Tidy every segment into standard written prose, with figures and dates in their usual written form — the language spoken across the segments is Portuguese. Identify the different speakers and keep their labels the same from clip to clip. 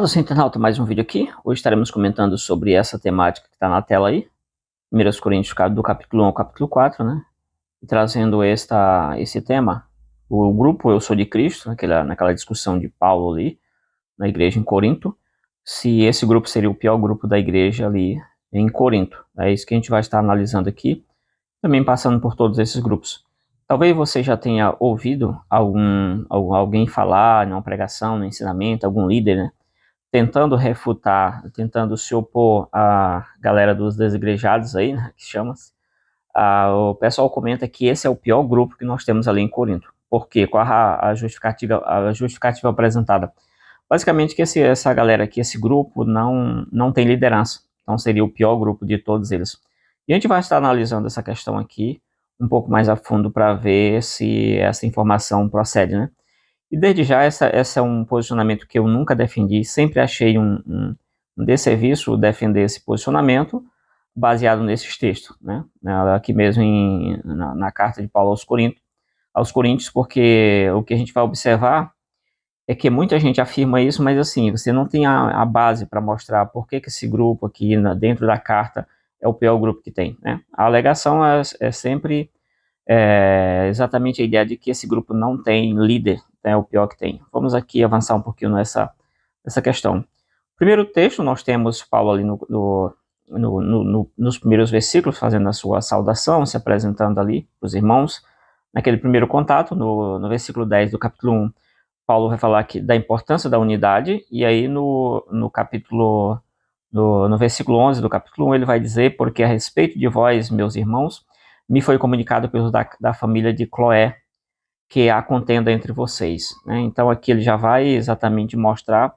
Speaker 1: Olá, internauta, mais um vídeo aqui. Hoje estaremos comentando sobre essa temática que está na tela aí, 1 Coríntios do capítulo 1 ao capítulo 4, né? E trazendo esse tema, o grupo Eu Sou de Cristo, naquela discussão de Paulo ali, na igreja em Corinto, se esse grupo seria o pior grupo da igreja ali em Corinto. É isso que a gente vai estar analisando aqui, também passando por todos esses grupos. Talvez você já tenha ouvido alguém falar numa pregação, no ensinamento, algum líder, né? Tentando refutar, tentando se opor à galera dos desigrejados aí, né, que chama-se. O pessoal comenta que esse é o pior grupo que nós temos ali em Corinto. Por quê? Qual a justificativa apresentada? Basicamente que essa galera aqui, esse grupo, não tem liderança. Então seria o pior grupo de todos eles. E a gente vai estar analisando essa questão aqui um pouco mais a fundo para ver se essa informação procede, né? E desde já, esse é um posicionamento que eu nunca defendi, sempre achei um desserviço defender esse posicionamento baseado nesses textos, né? Aqui mesmo na carta de Paulo aos Coríntios, porque o que a gente vai observar é que muita gente afirma isso, mas assim, você não tem a base para mostrar por que esse grupo aqui dentro da carta é o pior grupo que tem, né? A alegação é sempre exatamente a ideia de que esse grupo não tem líder, é o pior que tem. Vamos aqui avançar um pouquinho nessa questão. Primeiro texto, nós temos Paulo ali nos primeiros versículos, fazendo a sua saudação, se apresentando ali para os irmãos. Naquele primeiro contato, no versículo 10 do capítulo 1, Paulo vai falar da importância da unidade, e aí no versículo 11 do capítulo 1, ele vai dizer: porque a respeito de vós, meus irmãos, me foi comunicado pelos da família de Cloé, que há contenda entre vocês, né? Então aqui ele já vai exatamente mostrar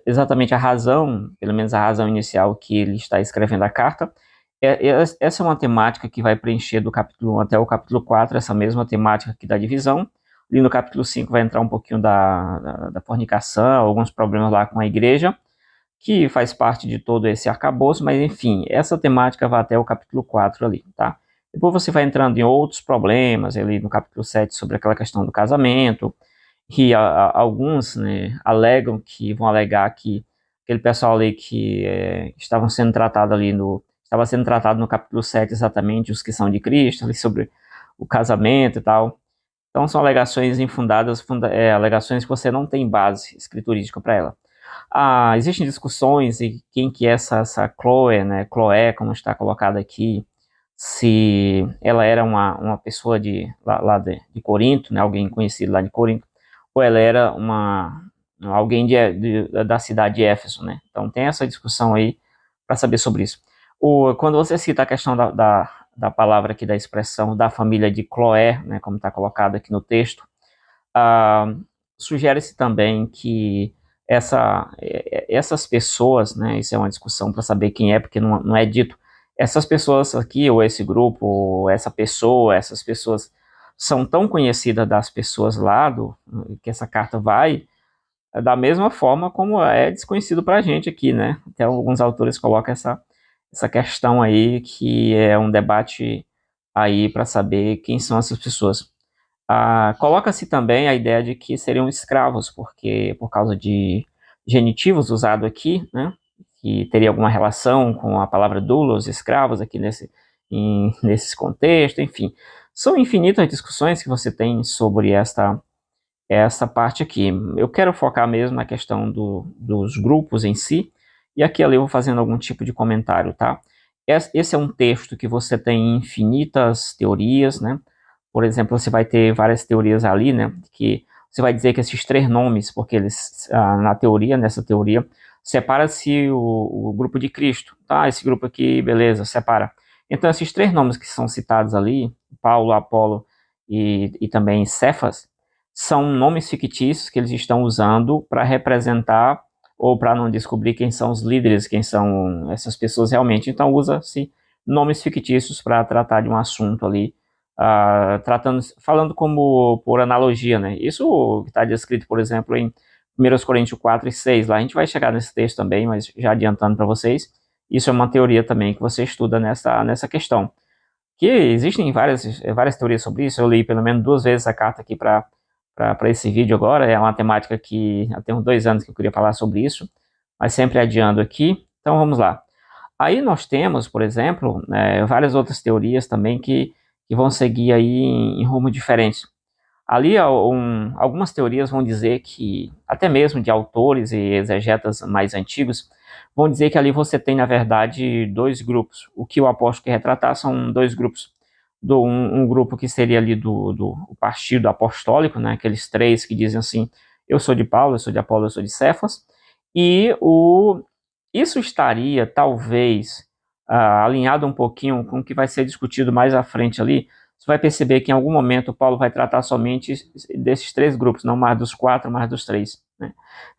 Speaker 1: exatamente a razão, pelo menos a razão inicial que ele está escrevendo a carta. Essa é uma temática que vai preencher do capítulo 1 até o capítulo 4, essa mesma temática aqui da divisão. Ali no capítulo 5 vai entrar um pouquinho da fornicação, alguns problemas lá com a igreja, que faz parte de todo esse arcabouço, mas enfim, essa temática vai até o capítulo 4 ali, tá? Depois você vai entrando em outros problemas, ali no capítulo 7, sobre aquela questão do casamento, que alguns, né, vão alegar que aquele pessoal ali que estava sendo tratado no capítulo 7 exatamente, os que são de Cristo, ali sobre o casamento e tal. Então são alegações infundadas, alegações que você não tem base escriturística para ela. Existem discussões em quem que é essa Chloe, né? Chloé, como está colocado aqui, se ela era uma pessoa lá de Corinto, né? Alguém conhecido lá de Corinto, ou ela era alguém da cidade de Éfeso, né? Então tem essa discussão aí para saber sobre isso. Quando você cita a questão da palavra aqui, da expressão da família de Cloé, né? Como está colocado aqui no texto, sugere-se também que essas pessoas, né, isso é uma discussão para saber quem é, porque não é dito, essas pessoas aqui, ou esse grupo, ou essas pessoas são tão conhecidas das pessoas lá, que essa carta vai, da mesma forma como é desconhecido para a gente aqui, né? Até alguns autores colocam essa questão aí, que é um debate aí para saber quem são essas pessoas. Coloca-se também a ideia de que seriam escravos, porque por causa de genitivos usado aqui, né, que teria alguma relação com a palavra doulos, escravos, aqui nesses contextos, enfim. São infinitas discussões que você tem sobre essa parte aqui. Eu quero focar mesmo na questão dos grupos em si, e aqui ali eu vou fazendo algum tipo de comentário, tá? Esse é um texto que você tem infinitas teorias, né? Por exemplo, você vai ter várias teorias ali, né? Que você vai dizer que esses três nomes, porque eles, nessa teoria, separa-se o grupo de Cristo, tá? Esse grupo aqui, beleza, separa. Então, esses três nomes que são citados ali, Paulo, Apolo e também Cefas, são nomes fictícios que eles estão usando para representar ou para não descobrir quem são os líderes, quem são essas pessoas realmente. Então, usa-se nomes fictícios para tratar de um assunto ali, falando como por analogia, né? Isso está descrito, por exemplo, em 1 Coríntios 4 e 6, lá a gente vai chegar nesse texto também, mas já adiantando para vocês, isso é uma teoria também que você estuda nessa questão. Que existem várias teorias sobre isso, eu li pelo menos 2 vezes a carta aqui para para esse vídeo agora. É uma temática que há uns 2 anos que eu queria falar sobre isso, mas sempre adiando aqui. Então vamos lá. Aí nós temos, por exemplo, várias outras teorias também que vão seguir aí em rumo diferentes. Ali, algumas teorias vão dizer que, até mesmo de autores e exegetas mais antigos, vão dizer que ali você tem, na verdade, 2 grupos. O que o apóstolo quer retratar são 2 grupos. Um grupo que seria ali do partido apostólico, né, aqueles 3 que dizem assim, eu sou de Paulo, eu sou de Apolo, eu sou de Cefas, e isso estaria, talvez, alinhado um pouquinho com o que vai ser discutido mais à frente ali. Você vai perceber que em algum momento Paulo vai tratar somente desses 3 grupos, não mais dos 4, mais dos 3. Né?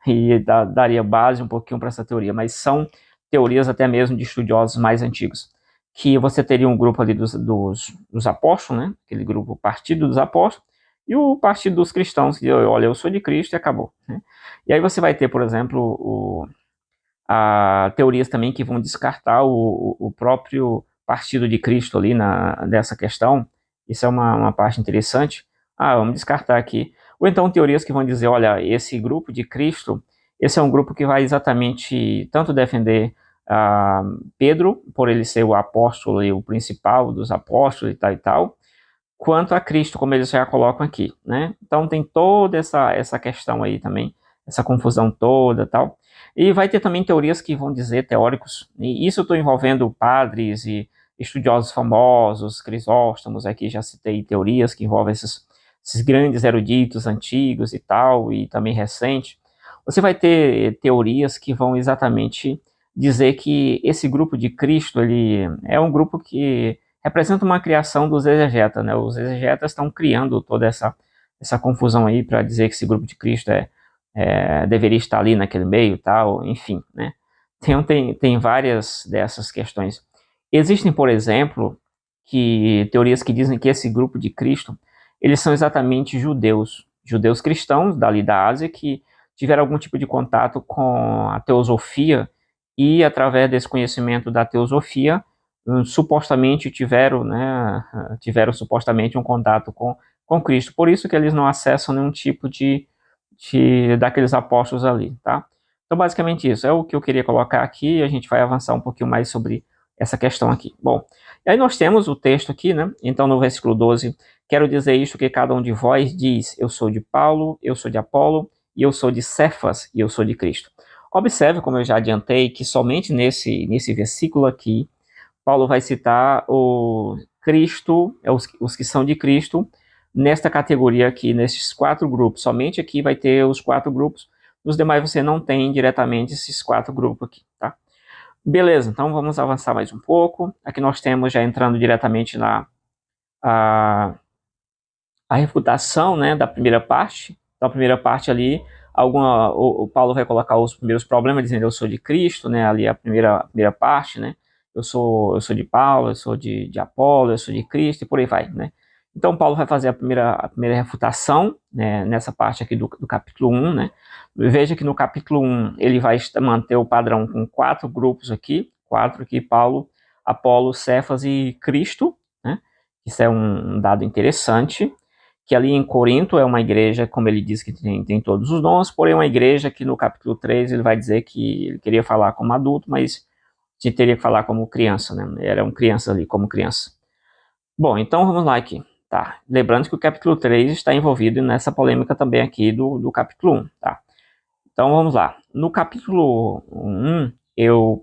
Speaker 1: E daria base um pouquinho para essa teoria, mas são teorias até mesmo de estudiosos mais antigos. Que você teria um grupo ali dos apóstolos, né? Aquele grupo, o partido dos apóstolos, e o partido dos cristãos, que olha, eu sou de Cristo e acabou. Né? E aí você vai ter, por exemplo, teorias também que vão descartar o próprio partido de Cristo ali dessa questão. Isso é uma parte interessante. Vamos descartar aqui. Ou então teorias que vão dizer, olha, esse grupo de Cristo, esse é um grupo que vai exatamente tanto defender Pedro, por ele ser o apóstolo e o principal dos apóstolos e tal, quanto a Cristo, como eles já colocam aqui, né? Então tem toda essa questão aí também, essa confusão toda tal. E vai ter também teorias que vão dizer, teóricos, e isso eu estou envolvendo padres e estudiosos famosos, Crisóstomos, aqui já citei teorias que envolvem esses grandes eruditos antigos e tal, e também recentes. Você vai ter teorias que vão exatamente dizer que esse grupo de Cristo, ele é um grupo que representa uma criação dos exegetas, né? Os exegetas estão criando toda essa confusão aí para dizer que esse grupo de Cristo deveria estar ali naquele meio e tal, enfim, né? Tem várias dessas questões. Existem, por exemplo, teorias que dizem que esse grupo de Cristo, eles são exatamente judeus cristãos dali da Ásia que tiveram algum tipo de contato com a teosofia e através desse conhecimento da teosofia supostamente tiveram supostamente um contato com Cristo. Por isso que eles não acessam nenhum tipo daqueles apóstolos ali, tá? Então, basicamente isso é o que eu queria colocar aqui, e a gente vai avançar um pouquinho mais sobre essa questão aqui. Bom, e aí nós temos o texto aqui, né? Então, no versículo 12, quero dizer isto que cada um de vós diz, eu sou de Paulo, eu sou de Apolo, e eu sou de Cefas, e eu sou de Cristo. Observe, como eu já adiantei, que somente nesse versículo aqui, Paulo vai citar o Cristo, os que são de Cristo, nesta categoria aqui, nesses 4 grupos. Somente aqui vai ter os 4 grupos, nos demais você não tem diretamente esses 4 grupos aqui, tá? Beleza, então vamos avançar mais um pouco. Aqui nós temos, já entrando diretamente a refutação, né, da primeira parte. Então, a primeira parte ali, o Paulo vai colocar os primeiros problemas, dizendo eu sou de Cristo, né, ali a primeira parte, né, eu sou de Paulo, eu sou de Apolo, eu sou de Cristo, e por aí vai, né. Então, Paulo vai fazer a primeira refutação, né, nessa parte aqui do capítulo 1, né. Veja que no capítulo 1 ele vai manter o padrão com 4 grupos aqui, 4 aqui, Paulo, Apolo, Cefas e Cristo, né. Isso é um dado interessante, que ali em Corinto é uma igreja, como ele diz, que tem todos os dons, porém uma igreja que no capítulo 3 ele vai dizer que ele queria falar como adulto, mas a gente teria que falar como criança, né? Eram crianças ali, como criança. Bom, então vamos lá aqui, tá? Lembrando que o capítulo 3 está envolvido nessa polêmica também aqui do capítulo 1, tá? Então vamos lá. No capítulo 1,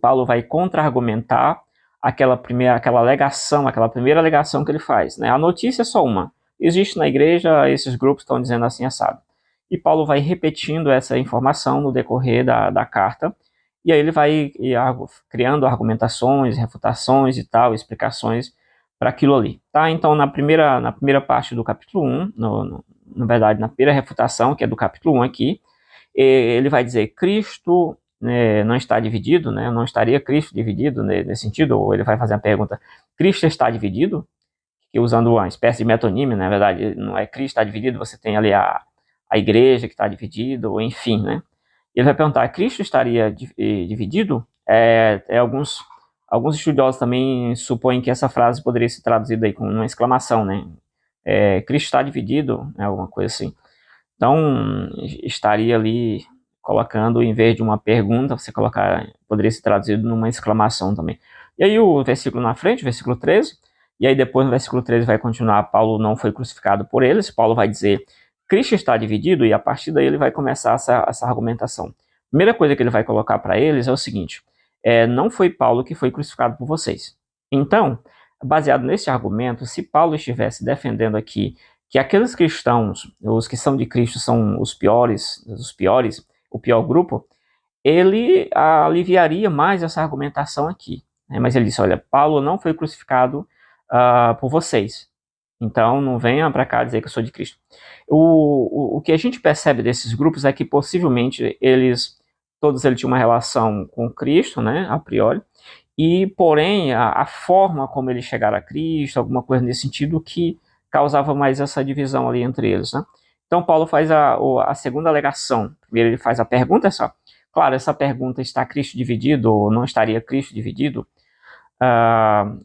Speaker 1: Paulo vai contra-argumentar aquela primeira alegação que ele faz, né? A notícia é só uma. Existe na igreja, esses grupos estão dizendo assim, assado. E Paulo vai repetindo essa informação no decorrer da carta, e aí ele vai criando argumentações, refutações e tal, explicações para aquilo ali. Tá? Então, na primeira parte do capítulo 1, na verdade, na primeira refutação, que é do capítulo 1 aqui, ele vai dizer Cristo não está dividido, né? Não estaria Cristo dividido nesse sentido, ou ele vai fazer a pergunta, Cristo está dividido? Que usando uma espécie de metonímia, na verdade, não é Cristo está dividido, você tem ali a igreja que está dividida, ou enfim, né? Ele vai perguntar, Cristo estaria dividido? Alguns estudiosos também supõem que essa frase poderia ser traduzida aí com uma exclamação, né? Cristo está dividido, alguma coisa assim. Então, estaria ali colocando, em vez de uma pergunta, você colocar, poderia ser traduzido numa exclamação também. E aí o versículo na frente, versículo 13, e aí depois no versículo 13 vai continuar, Paulo não foi crucificado por eles, Paulo vai dizer, Cristo está dividido, e a partir daí ele vai começar essa argumentação. A primeira coisa que ele vai colocar para eles é o seguinte, não foi Paulo que foi crucificado por vocês. Então, baseado nesse argumento, se Paulo estivesse defendendo aqui que aqueles cristãos, os que são de Cristo, são os piores, o pior grupo, ele aliviaria mais essa argumentação aqui. Né? Mas ele disse, olha, Paulo não foi crucificado por vocês. Então, não venham para cá dizer que eu sou de Cristo. O que a gente percebe desses grupos é que possivelmente todos eles tinham uma relação com Cristo, né, a priori, e porém a forma como eles chegaram a Cristo, alguma coisa nesse sentido que causava mais essa divisão ali entre eles, né? Então Paulo faz a segunda alegação. Primeiro ele faz a pergunta, só. Claro, essa pergunta, está Cristo dividido ou não estaria Cristo dividido?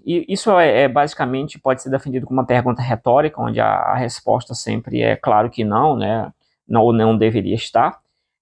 Speaker 1: E isso basicamente pode ser defendido como uma pergunta retórica, onde a resposta sempre é claro que não, né? Não, ou não deveria estar.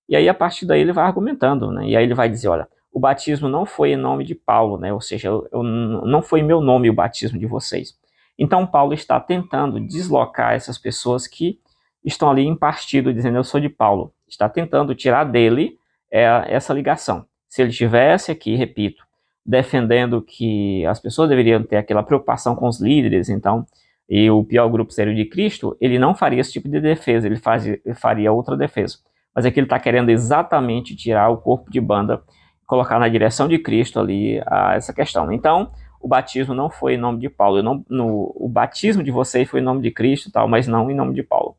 Speaker 1: E aí a partir daí ele vai argumentando, né? E aí ele vai dizer, olha, o batismo não foi em nome de Paulo, né? Ou seja, não foi em meu nome o batismo de vocês. Então Paulo está tentando deslocar essas pessoas que estão ali em partido, dizendo eu sou de Paulo. Está tentando tirar dele essa ligação. Se ele estivesse aqui, repito, defendendo que as pessoas deveriam ter aquela preocupação com os líderes, então, e o pior grupo seria o de Cristo, ele não faria esse tipo de defesa, ele faria outra defesa. Mas aqui ele está querendo exatamente tirar o corpo de banda, colocar na direção de Cristo ali essa questão. Então, o batismo não foi em nome de Paulo, o batismo de vocês foi em nome de Cristo, tal, mas não em nome de Paulo.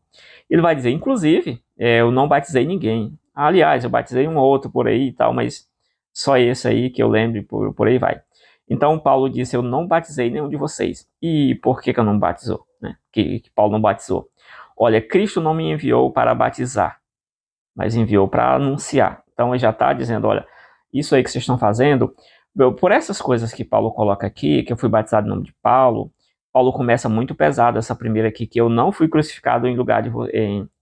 Speaker 1: Ele vai dizer, inclusive, eu não batizei ninguém. Aliás, eu batizei um ou outro por aí e tal, mas só esse aí que eu lembro, por aí vai. Então Paulo disse, eu não batizei nenhum de vocês. E por que eu não batizou? Né? Que Paulo não batizou? Olha, Cristo não me enviou para batizar, mas enviou para anunciar. Então ele já está dizendo, olha, isso aí que vocês estão fazendo, por essas coisas que Paulo coloca aqui, que eu fui batizado em nome de Paulo, Paulo começa muito pesado essa primeira aqui, que eu não fui crucificado em lugar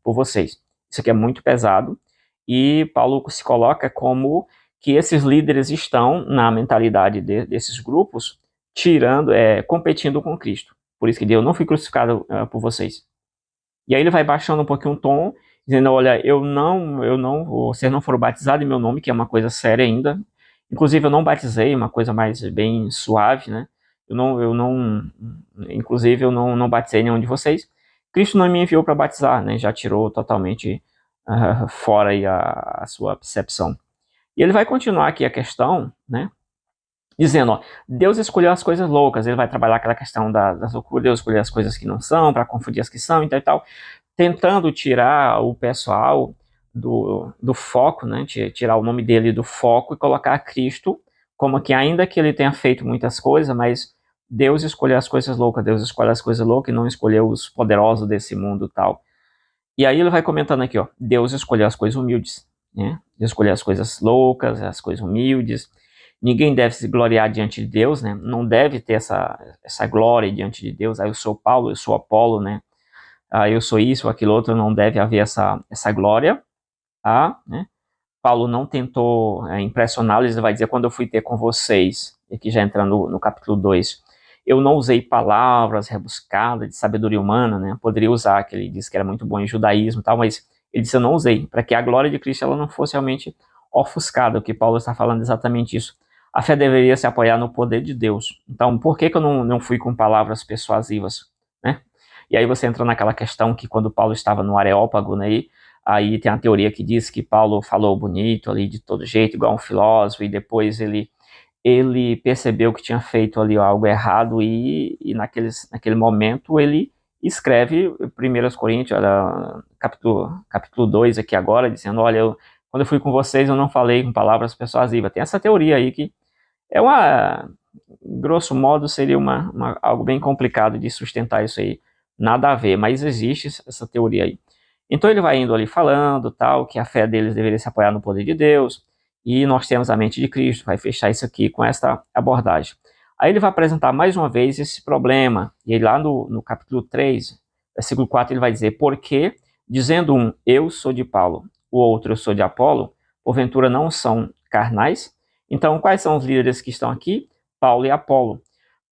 Speaker 1: por vocês. Isso aqui é muito pesado. E Paulo se coloca como que esses líderes estão na mentalidade desses grupos, competindo com Cristo. Por isso que eu não fui crucificado por vocês. E aí ele vai baixando um pouquinho o tom, dizendo, olha, vocês não foram batizados em meu nome, que é uma coisa séria ainda. Inclusive eu não batizei, uma coisa mais bem suave, né? Inclusive eu não batizei nenhum de vocês. Cristo não me enviou para batizar, né? Já tirou totalmente fora aí a sua percepção. E ele vai continuar aqui a questão, né? Dizendo, ó, Deus escolheu as coisas loucas, ele vai trabalhar aquela questão das loucuras, Deus escolheu as coisas que não são, para confundir as que são e tal, tentando tirar o pessoal do foco, né, tirar o nome dele do foco e colocar Cristo como que ainda que ele tenha feito muitas coisas, mas Deus escolheu as coisas loucas, Deus escolhe as coisas loucas e não escolheu os poderosos desse mundo tal. E aí ele vai comentando aqui, ó, Deus escolheu as coisas humildes, né? Deus escolheu as coisas loucas, as coisas humildes. Ninguém deve se gloriar diante de Deus, né? Não deve ter essa glória diante de Deus. Aí eu sou Paulo, eu sou Apolo, né? Eu sou isso, aquilo outro. Não deve haver essa glória. Né? Paulo não tentou impressioná-los. Ele vai dizer, quando eu fui ter com vocês, aqui já entrando no capítulo 2, eu não usei palavras rebuscadas de sabedoria humana, né? Poderia usar, que ele disse que era muito bom em judaísmo e tal, mas ele disse, eu não usei, para que a glória de Cristo ela não fosse realmente ofuscada, o que Paulo está falando exatamente isso. A fé deveria se apoiar no poder de Deus. Então, por que eu não fui com palavras persuasivas, né? E aí você entra naquela questão que quando Paulo estava no Areópago, né, aí tem a teoria que diz que Paulo falou bonito ali de todo jeito, igual um filósofo, e depois ele percebeu que tinha feito ali algo errado e naquele momento ele escreve 1 Coríntios, capítulo 2 aqui agora, dizendo, olha, quando eu fui com vocês eu não falei com palavras persuasivas. Tem essa teoria aí que grosso modo, seria algo bem complicado de sustentar isso aí. Nada a ver, mas existe essa teoria aí. Então ele vai indo ali falando, tal, que a fé deles deveria se apoiar no poder de Deus, e nós temos a mente de Cristo, vai fechar isso aqui com esta abordagem. Aí ele vai apresentar mais uma vez esse problema, e aí lá no capítulo 3, versículo 4, ele vai dizer, porque dizendo um, eu sou de Paulo, o outro, eu sou de Apolo, porventura não são carnais? Então, quais são os líderes que estão aqui? Paulo e Apolo.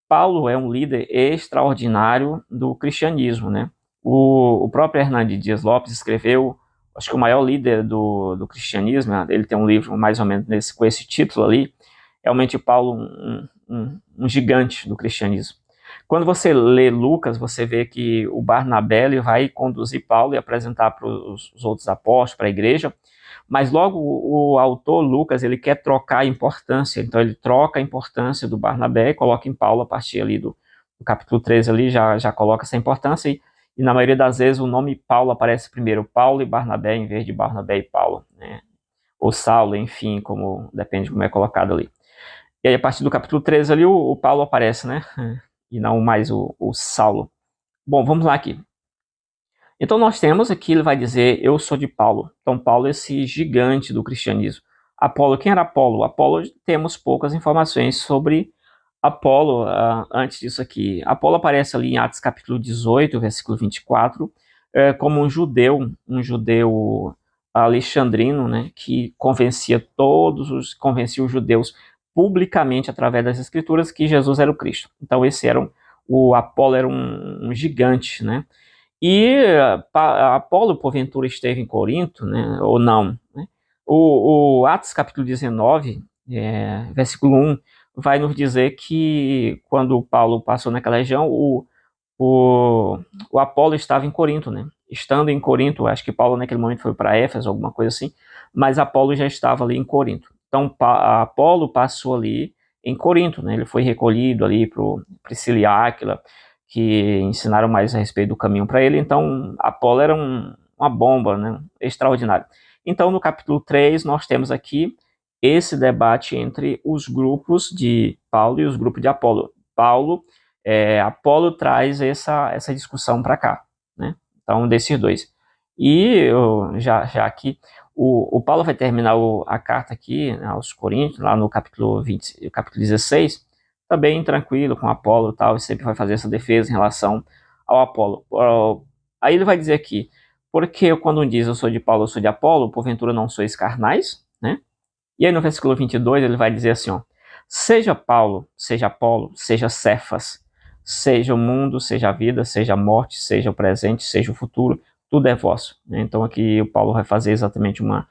Speaker 1: Paulo é um líder extraordinário do cristianismo, né? O próprio Hernandes Dias Lopes escreveu, acho que o maior líder do cristianismo, né? Ele tem um livro mais ou menos com esse título ali, realmente Paulo um gigante do cristianismo. Quando você lê Lucas, você vê que o Barnabé ele vai conduzir Paulo e apresentar para os outros apóstolos, para a igreja, mas logo o autor, Lucas, ele quer trocar a importância, então ele troca a importância do Barnabé e coloca em Paulo a partir ali do capítulo 13 ali, já coloca essa importância e na maioria das vezes o nome Paulo aparece primeiro, Paulo e Barnabé, em vez de Barnabé e Paulo, né? Ou Saulo, enfim, como depende de como é colocado ali. E aí a partir do capítulo 13 ali o Paulo aparece, né? E não mais o Saulo. Bom, vamos lá aqui. Então nós temos aqui, ele vai dizer, eu sou de Paulo. Então Paulo é esse gigante do cristianismo. Apolo, quem era Apolo? Apolo, temos poucas informações sobre Apolo antes disso aqui. Apolo aparece ali em Atos capítulo 18, versículo 24, como um judeu alexandrino, né, que convencia os judeus publicamente através das escrituras que Jesus era o Cristo. Então o Apolo era um gigante, né? E Apolo, porventura, esteve em Corinto, né, ou não. Né? O Atos capítulo 19, versículo 1, vai nos dizer que quando Paulo passou naquela região, o Apolo estava em Corinto, né? Estando em Corinto, acho que Paulo naquele momento foi para Éfeso, alguma coisa assim, mas Apolo já estava ali em Corinto. Então, Apolo passou ali em Corinto, né? Ele foi recolhido ali para Priscila e Áquila, que ensinaram mais a respeito do caminho para ele. Então, Apolo era uma bomba, né? Extraordinário. Então, no capítulo 3, nós temos aqui esse debate entre os grupos de Paulo e os grupos de Apolo. Apolo traz essa discussão para cá, né? Então, desses dois. E já aqui, o Paulo vai terminar a carta aqui, né, aos Coríntios, lá no capítulo 20, capítulo 16, tá bem tranquilo com Apolo e tal, e sempre vai fazer essa defesa em relação ao Apolo. Aí ele vai dizer aqui, porque quando diz eu sou de Paulo, eu sou de Apolo, porventura não sois carnais, né? E aí no versículo 22 ele vai dizer assim, ó, seja Paulo, seja Apolo, seja Cefas, seja o mundo, seja a vida, seja a morte, seja o presente, seja o futuro, tudo é vosso. Então aqui o Paulo vai fazer exatamente uma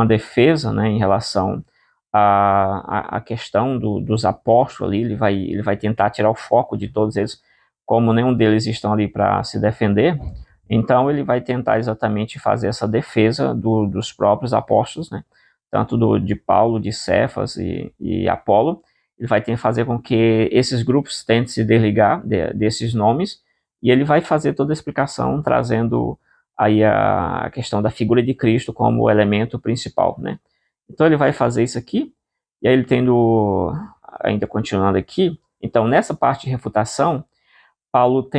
Speaker 1: defesa, né, em relação à questão dos apóstolos ali, ele vai tentar tirar o foco de todos eles, como nenhum deles estão ali para se defender, então ele vai tentar exatamente fazer essa defesa dos próprios apóstolos, né, tanto de Paulo, de Cefas e Apolo. Ele vai ter que fazer com que esses grupos tentem se desligar desses nomes, e ele vai fazer toda a explicação trazendo aí a questão da figura de Cristo como elemento principal, né? Então ele vai fazer isso aqui, e aí ele ainda continuando aqui, então nessa parte de refutação, Paulo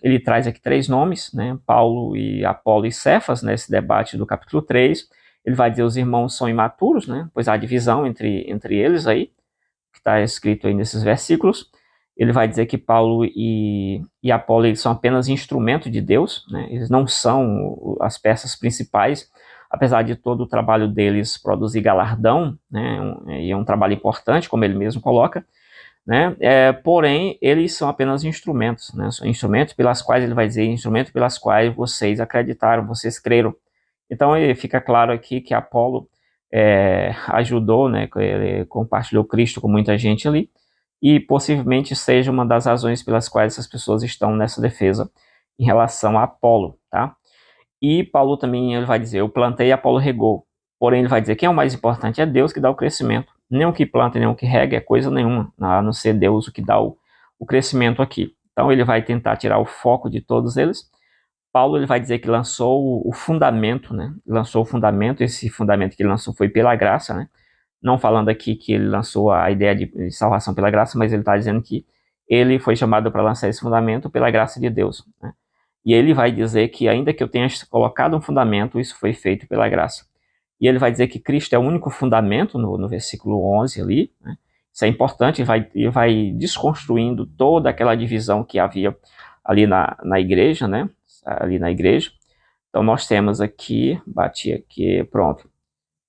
Speaker 1: ele traz aqui 3 nomes, né? Paulo e Apolo e Cefas, nesse debate do capítulo 3. Ele vai dizer os irmãos são imaturos, né? Pois há divisão entre eles aí, que está escrito aí nesses versículos. Ele vai dizer que Paulo e Apolo eles são apenas instrumento de Deus, né? Eles não são as peças principais, apesar de todo o trabalho deles produzir galardão, né? E é um trabalho importante, como ele mesmo coloca, né? Porém, eles são apenas instrumentos, né? São instrumentos pelas quais ele vai dizer, instrumentos pelas quais vocês acreditaram, vocês creram. Então, fica claro aqui que Apolo ajudou, né? Ele compartilhou Cristo com muita gente ali, e possivelmente seja uma das razões pelas quais essas pessoas estão nessa defesa em relação a Apolo, tá? E Paulo também ele vai dizer, eu plantei e Apolo regou. Porém, ele vai dizer, quem é o mais importante? É Deus que dá o crescimento. Nem o que planta, nem o que rega é coisa nenhuma, a não ser Deus o que dá o crescimento aqui. Então, ele vai tentar tirar o foco de todos eles. Paulo ele vai dizer que lançou o fundamento, né? Lançou o fundamento, esse fundamento que ele lançou foi pela graça, né? Não falando aqui que ele lançou a ideia de salvação pela graça, mas ele está dizendo que ele foi chamado para lançar esse fundamento pela graça de Deus, né? E ele vai dizer que ainda que eu tenha colocado um fundamento, isso foi feito pela graça. E ele vai dizer que Cristo é o único fundamento no versículo 11 ali, né? Isso é importante, e vai desconstruindo toda aquela divisão que havia ali na igreja, né? Ali na igreja. Então nós temos aqui, bati aqui, pronto.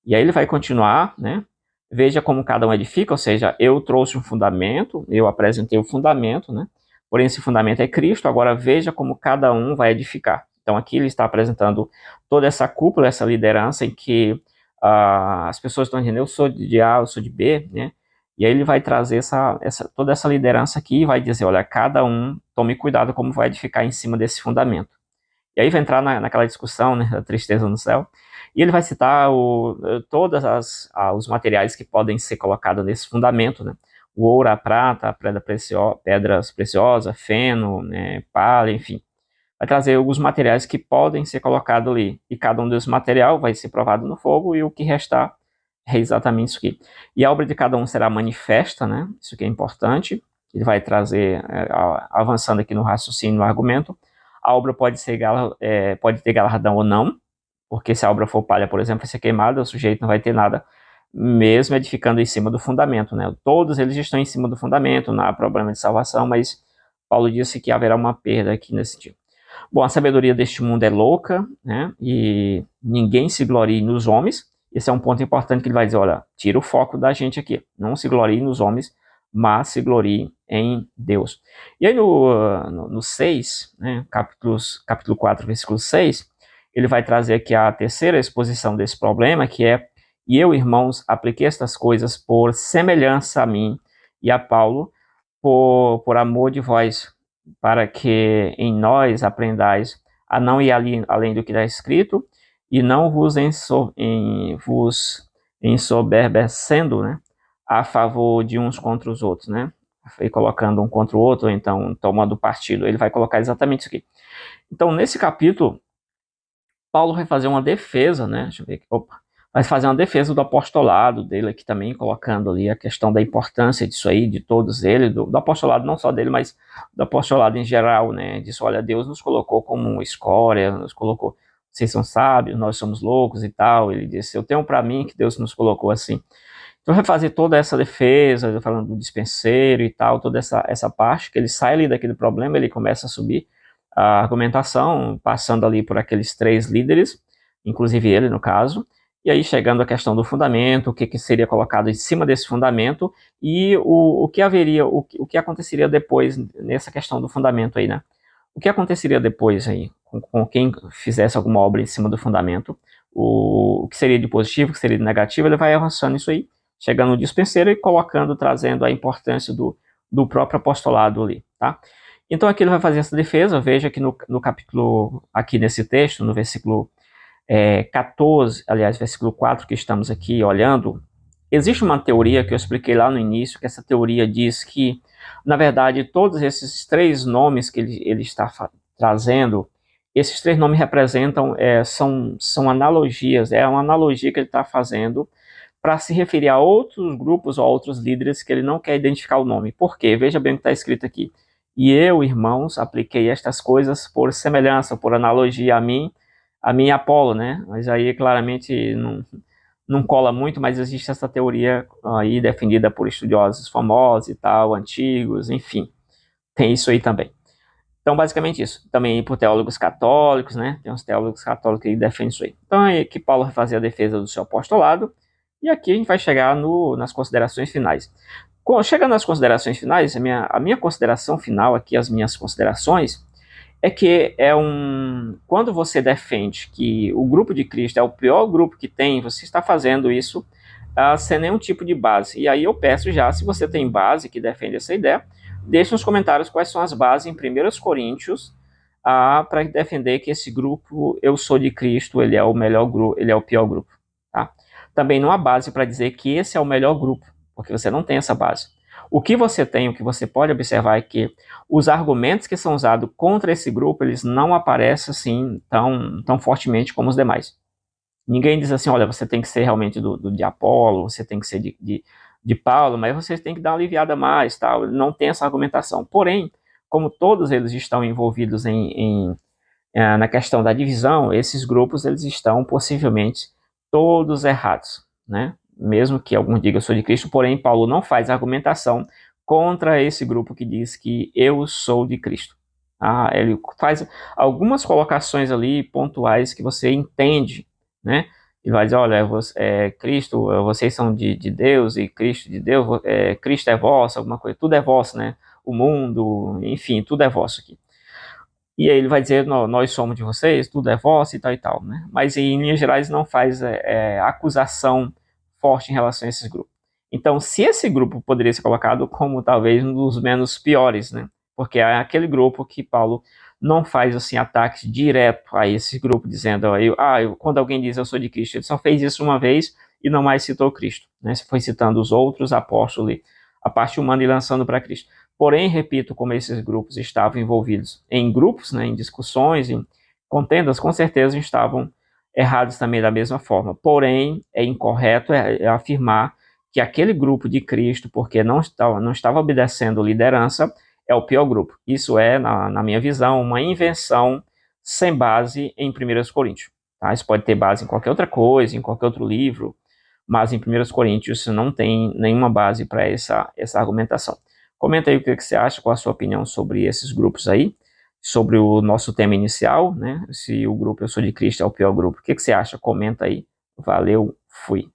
Speaker 1: E aí ele vai continuar, né? Veja como cada um edifica, ou seja, eu trouxe um fundamento, eu apresentei o fundamento, né? Porém, esse fundamento é Cristo, agora veja como cada um vai edificar. Então, aqui ele está apresentando toda essa cúpula, essa liderança em que as pessoas estão dizendo, eu sou de A, eu sou de B, né? E aí ele vai trazer toda essa liderança aqui e vai dizer, olha, cada um tome cuidado como vai edificar em cima desse fundamento. E aí vai entrar naquela discussão, né, da tristeza no céu, e ele vai citar todos os materiais que podem ser colocados nesse fundamento, né? O ouro, a prata, a pedras preciosas, feno, né, palha, enfim. Vai trazer alguns materiais que podem ser colocados ali. E cada um desses materiais vai ser provado no fogo, e o que restar é exatamente isso aqui. E a obra de cada um será manifesta, né? Isso que é importante. Ele vai trazer, avançando aqui no raciocínio, no argumento. A obra pode ter galardão ou não, porque se a obra for palha, por exemplo, vai ser queimada, o sujeito não vai ter nada, mesmo edificando em cima do fundamento, né? Todos eles estão em cima do fundamento, não há problema de salvação, mas Paulo disse que haverá uma perda aqui nesse sentido. Bom, a sabedoria deste mundo é louca, né? E ninguém se glorie nos homens. Esse é um ponto importante que ele vai dizer, olha, tira o foco da gente aqui. Não se glorie nos homens, mas se glorie em Deus. E aí no 6, né, capítulo 4, versículo 6, ele vai trazer aqui a terceira exposição desse problema, que é, e eu, irmãos, apliquei estas coisas por semelhança a mim e a Paulo, por amor de vós, para que em nós aprendais a não ir além do que está escrito, e não vos ensoberbecendo, né, a favor de uns contra os outros, né, e colocando um contra o outro, ou então tomando partido. Ele vai colocar exatamente isso aqui. Então, nesse capítulo, Paulo vai fazer uma defesa, né, deixa eu ver aqui, vai fazer uma defesa do apostolado dele aqui também, colocando ali a questão da importância disso aí, de todos eles, do apostolado não só dele, mas do apostolado em geral, né, diz, olha, Deus nos colocou como escória, nos colocou, vocês são sábios, nós somos loucos e tal, ele disse, eu tenho para mim que Deus nos colocou assim. Então vai fazer toda essa defesa, falando do dispenseiro e tal, toda essa parte, que ele sai ali daquele problema, ele começa a subir a argumentação, passando ali por aqueles 3 líderes, inclusive ele no caso, e aí chegando à questão do fundamento, o que seria colocado em cima desse fundamento, e o que aconteceria depois nessa questão do fundamento aí, né? O que aconteceria depois aí, com quem fizesse alguma obra em cima do fundamento, o que seria de positivo, o que seria de negativo, ele vai avançando isso aí, chegando no dispenseiro e colocando, trazendo a importância do próprio apostolado ali, tá? Então aqui ele vai fazer essa defesa, veja que no capítulo, aqui nesse texto, no versículo 14, aliás, versículo 4 que estamos aqui olhando, existe uma teoria que eu expliquei lá no início, que essa teoria diz que, na verdade, todos esses 3 nomes que ele está trazendo, esses 3 nomes representam, são analogias, é uma analogia que ele está fazendo para se referir a outros grupos ou a outros líderes que ele não quer identificar o nome. Por quê? Veja bem o que está escrito aqui. E eu, irmãos, apliquei estas coisas por semelhança, por analogia a mim e Apolo, né? Mas aí claramente não cola muito, mas existe essa teoria aí defendida por estudiosos famosos e tal, antigos, enfim. Tem isso aí também. Então, basicamente isso. Também por teólogos católicos, né? Tem uns teólogos católicos que defendem isso aí. Então, é que Paulo vai fazer a defesa do seu apostolado. E aqui a gente vai chegar nas considerações finais. Chegando nas considerações finais, a minha consideração final aqui, as minhas considerações, é que quando você defende que o grupo de Cristo é o pior grupo que tem, você está fazendo isso sem nenhum tipo de base. E aí eu peço já, se você tem base que defende essa ideia, deixe nos comentários quais são as bases em 1 Coríntios para defender que esse grupo, eu sou de Cristo, ele é o melhor grupo, ele é o pior grupo. Tá? Também não há base para dizer que esse é o melhor grupo, porque você não tem essa base. O que você tem, o que você pode observar é que os argumentos que são usados contra esse grupo, eles não aparecem assim tão fortemente como os demais. Ninguém diz assim, olha, você tem que ser realmente de Apolo, você tem que ser de Paulo, mas você tem que dar uma aliviada mais, tal. Não tem essa argumentação. Porém, como todos eles estão envolvidos na questão da divisão, esses grupos eles estão possivelmente todos errados, né? Mesmo que alguns digam eu sou de Cristo, porém Paulo não faz argumentação contra esse grupo que diz que eu sou de Cristo. Ele faz algumas colocações ali pontuais que você entende, né? E vai dizer, olha, Cristo, vocês são de Deus e Cristo de Deus, Cristo é vosso, alguma coisa, tudo é vosso, né? O mundo, enfim, tudo é vosso aqui. E aí ele vai dizer, nós somos de vocês, tudo é vosso e tal, né? Mas em linhas gerais não faz acusação forte em relação a esses grupos. Então, se esse grupo poderia ser colocado como talvez um dos menos piores, né? Porque é aquele grupo que Paulo não faz assim ataques direto a esse grupo, dizendo, quando alguém diz eu sou de Cristo, ele só fez isso uma vez e não mais citou Cristo, né? Foi citando os outros apóstolos, a parte humana e lançando para Cristo. Porém, repito, como esses grupos estavam envolvidos em grupos, né, em discussões, em contendas, com certeza estavam errados também da mesma forma. Porém, é incorreto afirmar que aquele grupo de Cristo, porque não estava obedecendo liderança, é o pior grupo. Isso é, na minha visão, uma invenção sem base em 1 Coríntios. Tá? Isso pode ter base em qualquer outra coisa, em qualquer outro livro, mas em 1 Coríntios não tem nenhuma base para essa argumentação. Comenta aí o que você acha, qual a sua opinião sobre esses grupos aí, sobre o nosso tema inicial, né? Se o grupo Eu Sou de Cristo é o pior grupo. O que você acha? Comenta aí. Valeu, fui.